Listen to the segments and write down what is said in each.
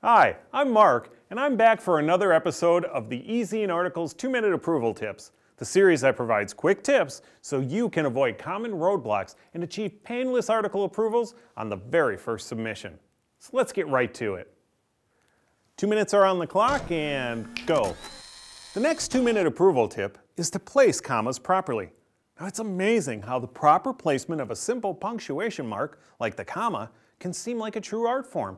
Hi, I'm Mark, and I'm back for another episode of the EzineArticles 2-Minute Approval Tips, the series that provides quick tips so you can avoid common roadblocks and achieve painless article approvals on the very first submission. So let's get right to it. 2 minutes are on the clock, and go. The next 2-minute approval tip is to place commas properly. Now, it's amazing how the proper placement of a simple punctuation mark, like the comma, can seem like a true art form.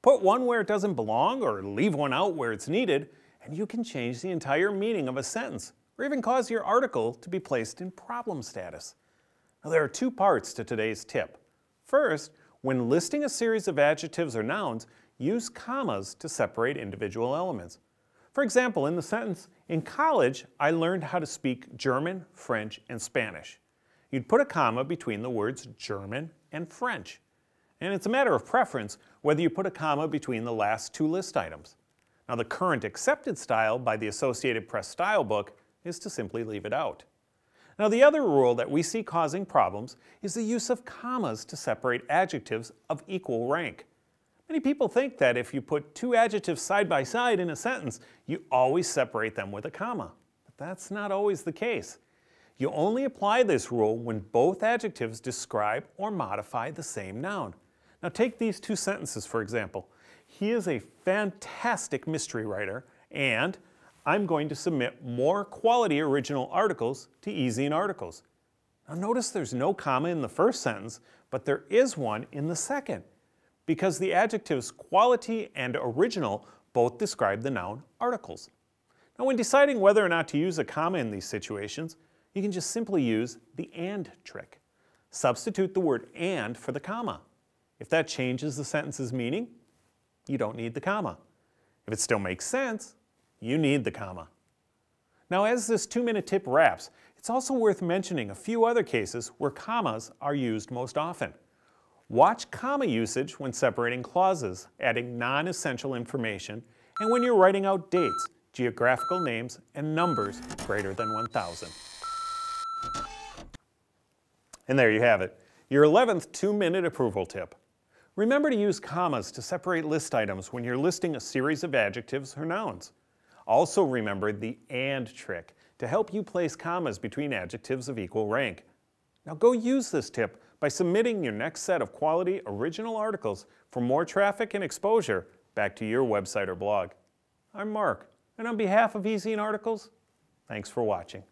Put one where it doesn't belong or leave one out where it's needed, and you can change the entire meaning of a sentence or even cause your article to be placed in problem status. Now, there are two parts to today's tip. First, when listing a series of adjectives or nouns, use commas to separate individual elements. For example, in the sentence, "In college, I learned how to speak German, French, and Spanish." You'd put a comma between the words German and French. And it's a matter of preference whether you put a comma between the last two list items. Now, the current accepted style by the Associated Press style book is to simply leave it out. Now, the other rule that we see causing problems is the use of commas to separate adjectives of equal rank. Many people think that if you put two adjectives side by side in a sentence, you always separate them with a comma. But that's not always the case. You only apply this rule when both adjectives describe or modify the same noun. Now, take these two sentences, for example. He is a fantastic mystery writer, and I'm going to submit more quality original articles to EzineArticles. Now, notice there's no comma in the first sentence, but there is one in the second, because the adjectives quality and original both describe the noun articles. Now, when deciding whether or not to use a comma in these situations, you can just simply use the and trick. Substitute the word and for the comma. If that changes the sentence's meaning, you don't need the comma. If it still makes sense, you need the comma. Now, as this 2-minute tip wraps, it's also worth mentioning a few other cases where commas are used most often. Watch comma usage when separating clauses, adding non-essential information, and when you're writing out dates, geographical names, and numbers greater than 1,000. And there you have it, your 11th 2-minute approval tip. Remember to use commas to separate list items when you're listing a series of adjectives or nouns. Also remember the and trick to help you place commas between adjectives of equal rank. Now go use this tip by submitting your next set of quality original articles for more traffic and exposure back to your website or blog. I'm Mark, and on behalf of EzineArticles, thanks for watching.